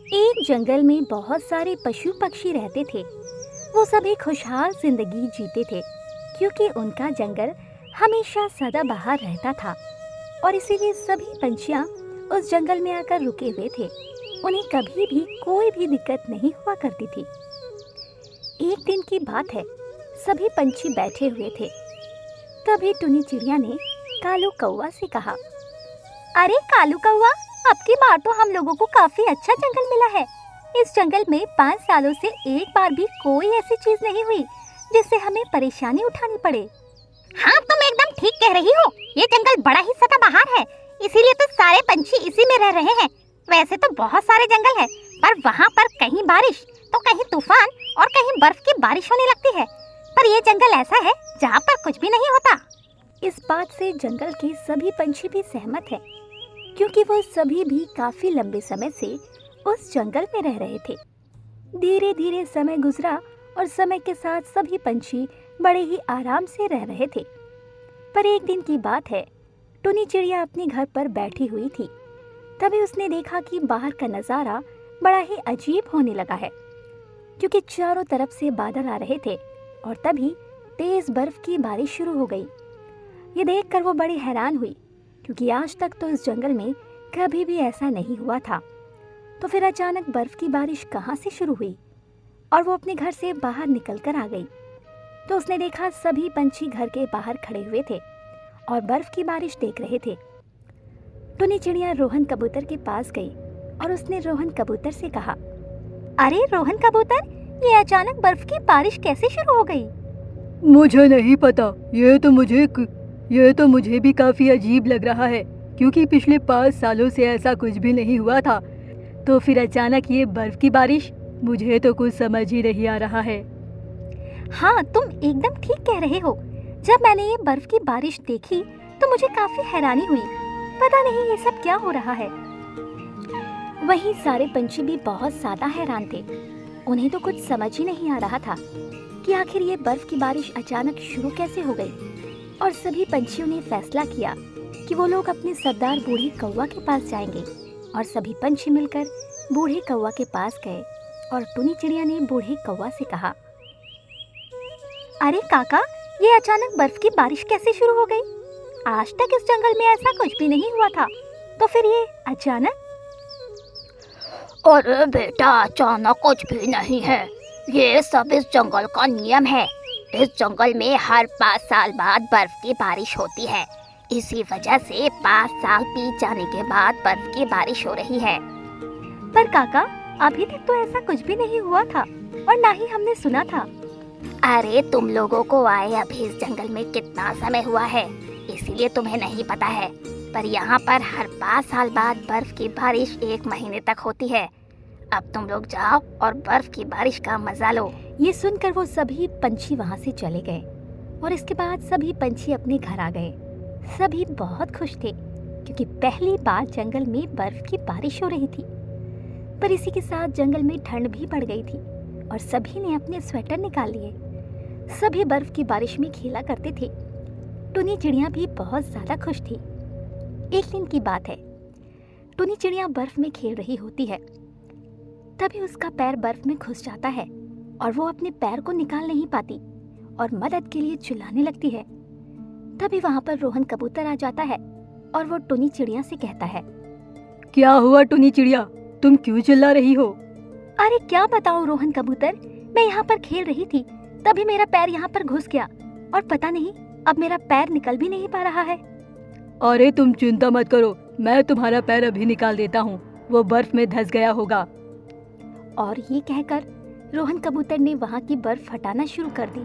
एक जंगल में बहुत सारे पशु पक्षी रहते थे। वो सभी खुशहाल जिंदगी जीते थे क्योंकि उनका जंगल हमेशा सदाबहार रहता था और इसीलिए सभी पंछियां उस जंगल में आकर रुके हुए थे। उन्हें कभी भी कोई भी दिक्कत नहीं हुआ करती थी। एक दिन की बात है, सभी पंछी बैठे हुए थे। तभी टुनी चिड़िया ने कालू कौवा से कहा, अरे कालू कौवा, अब की बार तो हम लोगों को काफी अच्छा जंगल मिला है। इस जंगल में 5 सालों से एक बार भी कोई ऐसी चीज नहीं हुई जिससे हमें परेशानी उठानी पड़े। हाँ, तुम एकदम ठीक कह रही हो। ये जंगल बड़ा ही सदाबहार है, इसीलिए तो सारे पंछी इसी में रह रहे हैं। वैसे तो बहुत सारे जंगल हैं, पर वहाँ पर कहीं बारिश तो कहीं तूफान और कहीं बर्फ की बारिश होने लगती है। पर ये जंगल ऐसा है जहाँ पर कुछ भी नहीं होता। इस बात से जंगल के सभी पंछी भी सहमत हैं, क्योंकि वो सभी भी काफी लंबे समय से उस जंगल में रह रहे थे। धीरे धीरे समय गुजरा और समय के साथ सभी पंछी बड़े ही आराम से रह रहे थे। पर एक दिन की बात है, टुनी चिड़िया अपने घर पर बैठी हुई थी। तभी उसने देखा कि बाहर का नज़ारा बड़ा ही अजीब होने लगा है, क्योंकि चारों तरफ से बादल आ रहे थे और तभी तेज बर्फ की बारिश शुरू हो गई। ये देखकर वो बड़ी हैरान हुई, क्योंकि आज तक तो इस जंगल में कभी भी ऐसा नहीं हुआ था। तो फिर अचानक बर्फ की बारिश कहाँ से शुरू हुई और वो अपने घर से बाहर निकल कर आ गई। तो उसने देखा सभी पंछी घर के बाहर खड़े हुए थे और बर्फ की बारिश देख रहे थे। टुनी चिड़िया रोहन कबूतर के पास गई और उसने रोहन कबूतर से कहा, अरे रोहन कबूतर, ये अचानक बर्फ की बारिश कैसे शुरू हो गई? मुझे नहीं पता। ये तो मुझे भी काफी अजीब लग रहा है, क्योंकि पिछले 5 सालों से ऐसा कुछ भी नहीं हुआ था। तो फिर अचानक ये बर्फ की बारिश, मुझे तो कुछ समझ ही नहीं आ रहा है। हाँ, तुम एकदम ठीक कह रहे हो। जब मैंने ये बर्फ की बारिश देखी तो मुझे काफी हैरानी हुई। पता नहीं ये सब क्या हो रहा है। वहीं सारे पंछी भी बहुत ज्यादा हैरान थे। उन्हें तो कुछ समझ ही नहीं आ रहा था कि आखिर ये बर्फ की बारिश अचानक शुरू कैसे हो गई। और सभी पंछियों ने फैसला किया कि वो लोग अपने सरदार बूढ़े कौवा के पास जाएंगे। और सभी पंछी मिलकर बूढ़े कौवा के पास गए और टुनी चिड़िया ने बूढ़े कौवा से कहा, अरे काका, ये अचानक बर्फ की बारिश कैसे शुरू हो गई? आज तक इस जंगल में ऐसा कुछ भी नहीं हुआ था, तो फिर ये अचानक? अरे बेटा, अचानक कुछ भी नहीं है। ये सब इस जंगल का नियम है। इस जंगल में हर 5 साल बाद बर्फ की बारिश होती है। इसी वजह से 5 साल बीत जाने के बाद बर्फ की बारिश हो रही है। पर काका, अभी तक तो ऐसा कुछ भी नहीं हुआ था और ना ही हमने सुना था। अरे तुम लोगों को आए अभी इस जंगल में कितना समय हुआ है, इसीलिए तुम्हें नहीं पता है। पर यहाँ पर हर 5 साल बाद बर्फ की बारिश 1 महीने तक होती है। अब तुम लोग जाओ और बर्फ की बारिश का मजा लो। ये सुनकर वो सभी पंछी वहाँ से चले गए और इसके बाद सभी पंछी अपने घर आ गए। सभी बहुत खुश थे, क्योंकि पहली बार जंगल में बर्फ की बारिश हो रही थी। पर इसी के साथ जंगल में ठंड भी बढ़ गई थी और सभी ने अपने स्वेटर निकाल लिए। सभी बर्फ की बारिश में खेला करते थे। टुनी चिड़िया भी बहुत ज्यादा खुश थी। एक दिन की बात है, टुनी चिड़िया बर्फ में खेल रही होती है। तभी उसका पैर बर्फ में घुस जाता है और वो अपने पैर को निकाल नहीं पाती और मदद के लिए चिल्लाने लगती है। तभी वहाँ पर रोहन कबूतर आ जाता है और वो टुनी चिड़िया से कहता है, क्या हुआ टुनी चिड़िया, तुम क्यों चिल्ला रही हो? अरे क्या बताऊं रोहन कबूतर, मैं यहाँ पर खेल रही थी, तभी मेरा पैर यहाँ पर घुस गया और पता नहीं अब मेरा पैर निकल भी नहीं पा रहा है। अरे तुम चिंता मत करो, मैं तुम्हारा पैर अभी निकाल देता हूँ। वो बर्फ में धंस गया होगा। और ये कहकर रोहन कबूतर ने वहाँ की बर्फ हटाना शुरू कर दी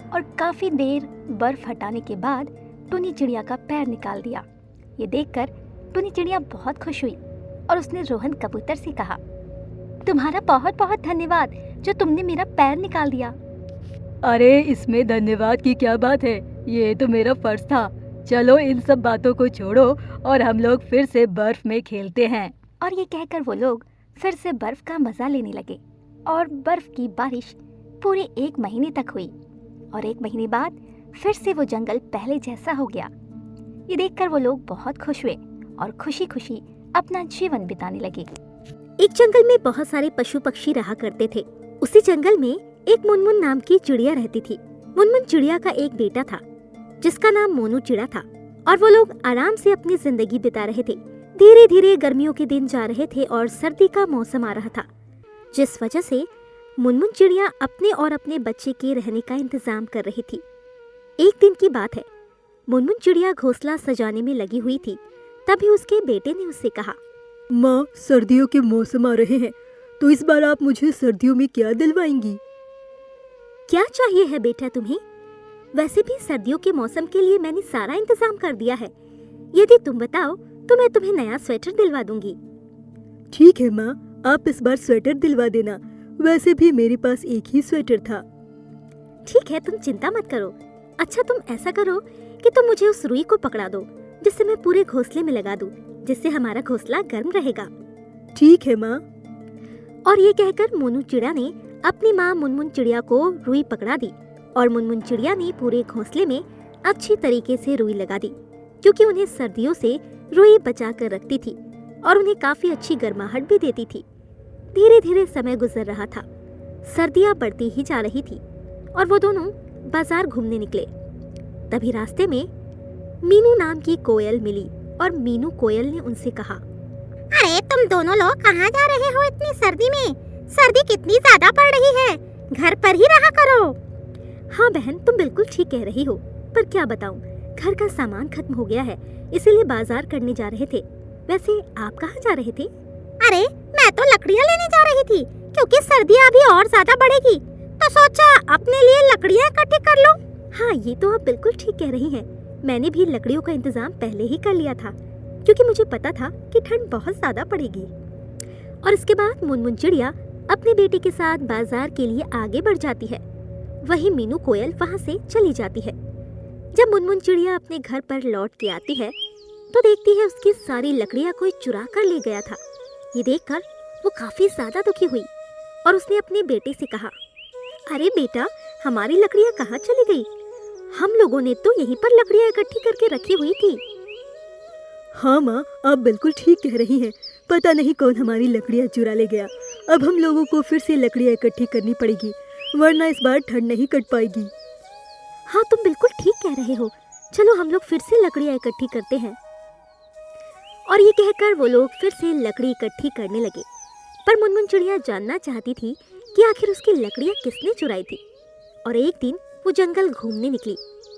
और काफी देर बर्फ हटाने के बाद टुनी चिड़िया का पैर निकाल दिया। ये देखकर टुनी चिड़िया बहुत खुश हुई और उसने रोहन कबूतर से कहा, तुम्हारा बहुत बहुत धन्यवाद जो तुमने मेरा पैर निकाल दिया। अरे इसमें धन्यवाद की क्या बात है, ये तो मेरा फर्ज था। चलो इन सब बातों को छोड़ो और हम लोग फिर से बर्फ में खेलते हैं। और ये कहकर वो लोग फिर से बर्फ का मजा लेने लगे और बर्फ की बारिश पूरे 1 महीने तक हुई। और 1 महीने बाद फिर से वो जंगल पहले जैसा हो गया। ये देखकर वो लोग बहुत खुश हुए और खुशी खुशी अपना जीवन बिताने लगे। एक जंगल में बहुत सारे पशु पक्षी रहा करते थे। उसी जंगल में एक मुनमुन नाम की चिड़िया रहती थी। मुनमुन चिड़िया का एक बेटा था जिसका नाम मोनू चिड़ा था और वो लोग आराम से अपनी जिंदगी बिता रहे थे। धीरे धीरे गर्मियों के दिन जा रहे थे और सर्दी का मौसम आ रहा था, जिस वजह से मुनमुन चिड़िया अपने और अपने बच्चे के रहने का इंतजाम कर रही थी। एक दिन की बात है, मुनमुन चिड़िया घोंसला सजाने में लगी हुई थी। तभी उसके बेटे ने उससे कहा, माँ, सर्दियों के मौसम आ रहे हैं, तो इस बार आप मुझे सर्दियों में क्या दिलवाएंगी? क्या चाहिए है बेटा तुम्हें? वैसे भी सर्दियों के मौसम के लिए मैंने सारा इंतजाम कर दिया है। यदि तुम बताओ तो मैं तुम्हें नया स्वेटर दिलवा दूंगी। ठीक है माँ, आप इस बार स्वेटर दिलवा देना। वैसे भी मेरे पास एक ही स्वेटर था। ठीक है, तुम चिंता मत करो। अच्छा, तुम ऐसा करो कि तुम मुझे उस रुई को पकड़ा दो जिससे मैं पूरे घोंसले में लगा दूं, जिससे हमारा घोंसला गर्म रहेगा। ठीक है माँ। और ये कहकर मोनू चिड़िया ने अपनी माँ मुनमुन चिड़िया को रुई पकड़ा दी और मुनमुन चिड़िया ने पूरे घोंसले में अच्छी तरीके से रुई लगा दी, क्योंकि उन्हें सर्दियों से रुई बचा कर रखती थी और उन्हें काफी अच्छी गर्माहट भी देती थी। धीरे धीरे समय गुजर रहा था, सर्दियां बढ़ती ही जा रही थी और वो दोनों बाजार घूमने निकले। तभी रास्ते में मीनू नाम की कोयल मिली और मीनू कोयल ने उनसे कहा, अरे तुम दोनों लोग कहाँ जा रहे हो इतनी सर्दी में? सर्दी कितनी ज्यादा पड़ रही है, घर पर ही रहा करो। हाँ बहन, तुम बिल्कुल ठीक कह रही हो, पर क्या बताऊं, घर का सामान खत्म हो गया है, इसीलिए बाजार करने जा रहे थे। वैसे आप कहाँ जा रहे थे? अरे मैं तो लकड़ियाँ लेने जा रही थी, क्योंकि सर्दियाँ अभी और ज्यादा बढ़ेगी, तो सोचा अपने लिए लकड़ियाँ इकट्ठी कर लूं। हाँ, ये तो आप बिल्कुल ठीक कह रही हैं। मैंने भी लकड़ियों का इंतजाम पहले ही कर लिया था, क्योंकि मुझे पता था कि ठंड बहुत ज्यादा पड़ेगी। और इसके बाद मुनमुन चिड़िया अपने बेटे के साथ बाजार के लिए आगे बढ़ जाती है। वहीं मीनू कोयल वहां से चली जाती है। जब मुनमुन चिड़िया अपने घर पर लौट के आती है तो देखती है उसकी सारी लकड़ियां कोई चुरा कर ले गया था। ये देखकर वो काफी ज्यादा दुखी हुई और उसने अपने बेटे से कहा, अरे बेटा, हमारी लकड़ियां कहाँ चली गई? हम लोगों ने तो यहीं पर लकड़ियां इकट्ठी करके रखी हुई थी। हाँ माँ, आप बिल्कुल ठीक कह रही हैं। पता नहीं कौन हमारी लकड़ियाँ चुरा ले गया। अब हम लोगों को फिर से लकड़ियाँ इकट्ठी करनी पड़ेगी, वरना इस बार ठंड नहीं कट पाएगी। हाँ, तुम बिल्कुल ठीक कह रहे हो। चलो हम लोग फिर से लकड़ियाँ इकट्ठी करते हैं। और ये कहकर वो लोग फिर से लकड़ी इकट्ठी करने लगे। पर मुनमुन चिड़िया जानना चाहती थी कि आखिर उसकी लकड़ियाँ किसने चुराई थी। और एक दिन वो जंगल घूमने निकली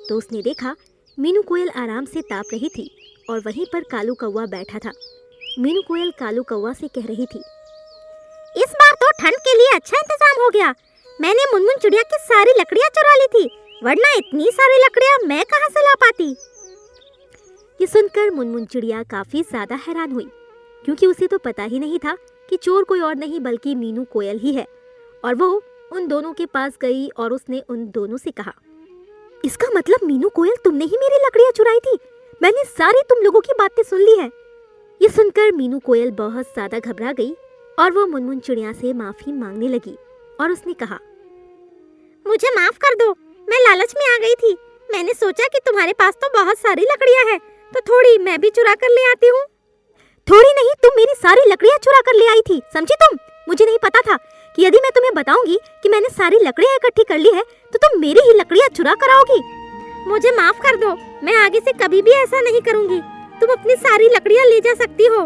तो उसने देखा मीनू कोयल आराम से ताप रही थी और वहीं पर कालू कौवा बैठा था। मीनू कोयल कालू कौवा से कह रही थी, इस बार तो ठंड के लिए अच्छा इंतजाम हो गया। मैंने मुनमुन चिड़िया की सारी लकड़ियाँ चुरा ली थी, वरना इतनी सारी लकड़ियाँ मैं कहाँ से ला पाती। ये सुनकर मुनमुन चिड़िया काफी ज्यादा हैरान हुई, क्योंकि उसे तो पता ही नहीं था कि चोर कोई और नहीं बल्कि मीनू कोयल ही है। और वो उन दोनों के पास गई और उसने उन दोनों से कहा, इसका मतलब मीनू कोयल, तुमने ही मेरी लकड़ियाँ चुराई थी। मैंने सारी तुम लोगों की बातें सुन ली है। ये सुनकर मीनू कोयल बहुत ज्यादा घबरा गई और वो मुनमुन चिड़िया से माफी मांगने लगी और उसने कहा, मुझे माफ कर दो, मैं लालच में आ गई थी। मैंने सोचा कि तुम्हारे पास तो बहुत सारी लकड़ियाँ हैं, तो थोड़ी मैं भी चुरा कर ले आती हूँ। थोड़ी नहीं, तुम मेरी सारी लकड़ियाँ चुरा कर ले आई थी, समझी तुम? मुझे नहीं पता था कि यदि मैं तुम्हें बताऊंगी कि मैंने सारी लकड़ियाँ इकट्ठी कर ली है तो तुम मेरी ही लकड़ियाँ चुरा कर आओगी। मुझे माफ कर दो, मैं आगे से कभी भी ऐसा नहीं करूँगी। तुम अपनी सारी लकड़ियाँ ले जा सकती हो।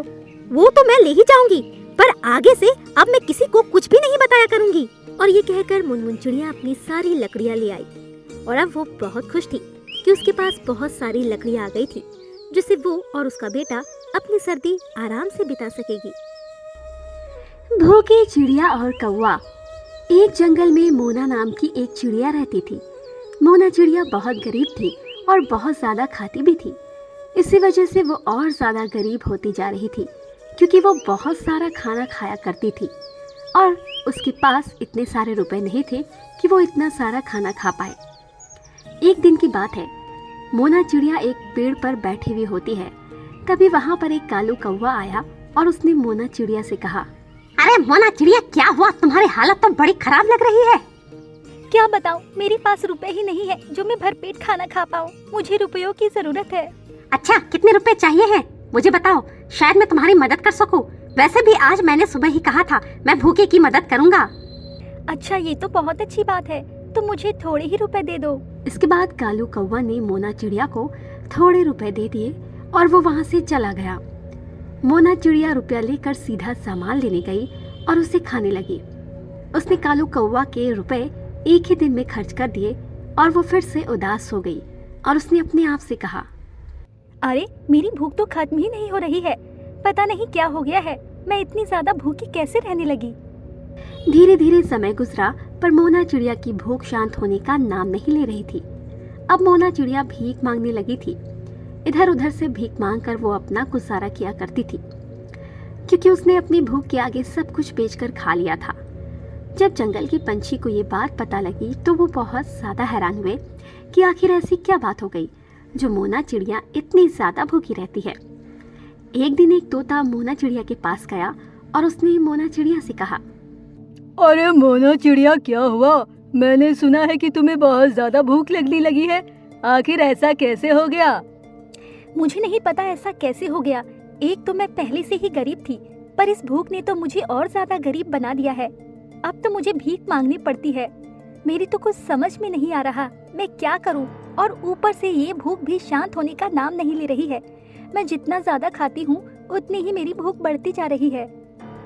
वो तो मैं ले ही जाऊंगी, पर आगे से अब मैं किसी को कुछ भी नहीं बताया करूंगी। और ये कहकर मुनमुन चिड़िया अपनी सारी लकड़ियाँ ले आई और अब वो बहुत खुश थी कि उसके पास बहुत सारी लकड़ियाँ आ गई थी, जिससे वो और उसका बेटा अपनी सर्दी आराम से बिता सकेगी। भूखे चिड़िया और कौवा। एक जंगल में मोना नाम की एक चिड़िया रहती थी। मोना चिड़िया बहुत गरीब थी और बहुत ज़्यादा खाती भी थी। इसी वजह से वो और ज़्यादा गरीब होती जा रही थी, क्योंकि वो बहुत सारा खाना खाया करती थी और उसके पास इतने सारे रुपए नहीं थे कि वो इतना सारा खाना खा पाए। एक दिन की बात है, मोना चिड़िया एक पेड़ पर बैठी हुई होती है। तभी वहाँ पर एक कालू कौवा आया और उसने मोना चिड़िया से कहा, अरे मोना चिड़िया, क्या हुआ? तुम्हारी हालत तो बड़ी खराब लग रही है। क्या बताऊं, मेरे पास रुपए ही नहीं है जो मैं भरपेट खाना खा पाऊं। मुझे रुपयों की जरूरत है। अच्छा, कितने रुपए चाहिए हैं? मुझे बताओ, शायद मैं तुम्हारी मदद कर सकूं। वैसे भी आज मैंने सुबह ही कहा था मैं भूखे की मदद करूंगा। अच्छा, ये तो बहुत अच्छी बात है। तुम मुझे थोड़े ही रुपए दे दो। इसके बाद कालू कौवा ने मोना चिड़िया को थोड़े रुपए दे दिए और वो वहाँ से चला गया। मोना चिड़िया रुपया लेकर सीधा सामान लेने गई और उसे खाने लगी। उसने कालू कौवा के रुपए एक ही दिन में खर्च कर दिए और वो फिर से उदास हो गई और उसने अपने आप से कहा, अरे, मेरी भूख तो खत्म ही नहीं हो रही है। पता नहीं क्या हो गया है, मैं इतनी ज्यादा भूखी कैसे रहने लगी। धीरे धीरे समय गुजरा पर मोना चिड़िया की भूख शांत होने का नाम नहीं ले रही थी। अब मोना चिड़िया भीख मांगने लगी थी। इधर उधर से भीख मांगकर वो अपना गुजारा किया करती थी, क्योंकि उसने अपनी भूख के आगे सब कुछ बेचकर खा लिया था। जब जंगल की पंछी को ये बात पता लगी तो वो बहुत ज्यादा हैरान हुए कि आखिर ऐसी क्या बात हो गई जो मोना चिड़िया इतनी ज्यादा भूखी रहती है। एक दिन एक तोता मोना चिड़िया के पास गया और उसने मोना चिड़िया से कहा, अरे मोना चिड़िया, क्या हुआ? मैंने सुना है कि तुम्हें बहुत ज्यादा भूख लगने लगी है। आखिर ऐसा कैसे हो गया? मुझे नहीं पता ऐसा कैसे हो गया। एक तो मैं पहले से ही गरीब थी, पर इस भूख ने तो मुझे और ज्यादा गरीब बना दिया है। अब तो मुझे भीख मांगनी पड़ती है। मेरी तो कुछ समझ में नहीं आ रहा, मैं क्या करूं? और ऊपर से ये भूख भी शांत होने का नाम नहीं ले रही है। मैं जितना ज्यादा खाती हूँ उतनी ही मेरी भूख बढ़ती जा रही है।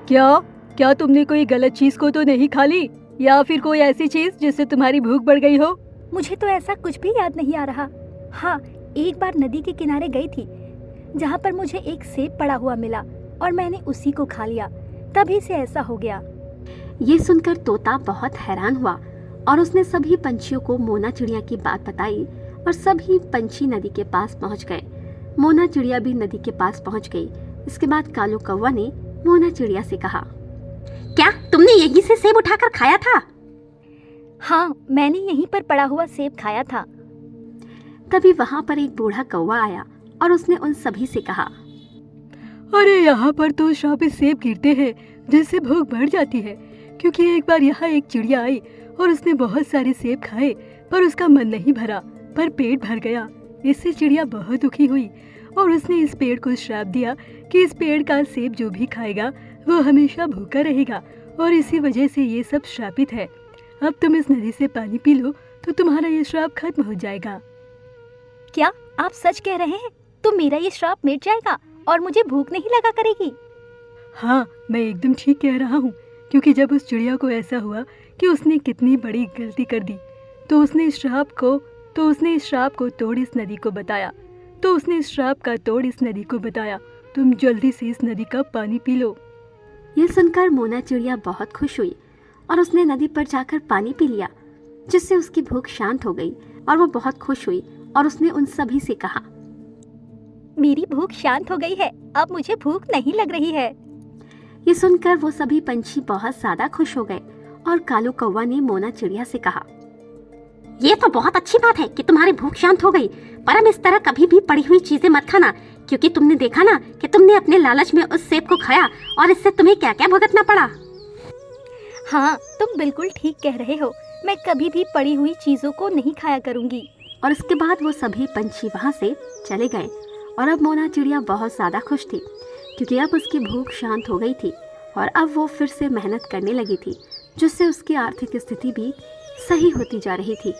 क्या तुमने कोई गलत चीज को तो नहीं खा ली, या फिर कोई ऐसी चीज जिससे तुम्हारी भूख बढ़ गई हो? मुझे तो ऐसा कुछ भी याद नहीं आ रहा। हाँ, एक बार नदी के किनारे गई थी, जहाँ पर मुझे एक सेब पड़ा हुआ मिला और मैंने उसी को खा लिया। तभी से ऐसा हो गया। ये सुनकर तोता बहुत हैरान हुआ और उसने सभी पंछियों को मोना चिड़िया की बात बताई और सभी पंछी नदी के पास पहुंच गए। मोना चिड़िया भी नदी के पास पहुंच गई। इसके बाद कालू कौवा ने मोना चिड़िया से कहा, क्या तुमने यहीं से सेब उठाकर खाया था? हाँ, मैंने यहीं पर पड़ा हुआ सेब खाया था। तभी वहाँ पर एक बूढ़ा कौवा आया और उसने उन सभी से कहा, अरे, यहाँ पर तो श्रापित सेब गिरते हैं जिससे भूख बढ़ जाती है। क्योंकि एक बार यहाँ एक चिड़िया आई और उसने बहुत सारे सेब खाए, पर उसका मन नहीं भरा, पर पेट भर गया। इससे चिड़िया बहुत दुखी हुई और उसने इस पेड़ को श्राप दिया कि इस पेड़ का सेब जो भी खाएगा वो हमेशा भूखा रहेगा, और इसी वजह से ये सब श्रापित है। अब तुम इस नदी से पानी पी लो तो तुम्हारा ये श्राप खत्म हो जाएगा। क्या आप सच कह रहे हैं? तो मेरा ये श्राप मिट जाएगा और मुझे भूख नहीं लगा करेगी? हाँ, मैं एकदम ठीक कह रहा हूँ। क्योंकि जब उस चिड़िया को ऐसा हुआ कि उसने कितनी बड़ी गलती कर दी, तो उसने इस श्राप को तोड़ इस नदी को बताया। तुम जल्दी से इस नदी का पानी पी लो। ये सुनकर मोना चिड़िया बहुत खुश हुई और उसने नदी पर जाकर पानी पी लिया, जिससे उसकी भूख शांत हो गई और वो बहुत खुश हुई और उसने उन सभी से कहा, मेरी भूख शांत हो गई है, अब मुझे भूख नहीं लग रही है। ये सुनकर वो सभी पंछी बहुत ज्यादा खुश हो गए और कालू कौवा ने मोना चिड़िया से कहा, ये तो बहुत अच्छी बात है कि तुम्हारी भूख शांत हो गई, पर अब इस तरह कभी भी पड़ी हुई चीजें मत खाना, क्योंकि तुमने देखा ना कि तुमने अपने लालच में उस सेब को खाया और इससे तुम्हें क्या क्या भुगतना पड़ा। हाँ, तुम बिल्कुल ठीक कह रहे हो। मैं कभी भी पड़ी हुई चीजों को नहीं खाया करूँगी। और इसके बाद वो सभी पंछी वहाँ से चले गए और अब मोना चिड़िया बहुत ज़्यादा खुश थी, क्योंकि अब उसकी भूख शांत हो गई थी और अब वो फिर से मेहनत करने लगी थी, जिससे उसकी आर्थिक स्थिति भी सही होती जा रही थी।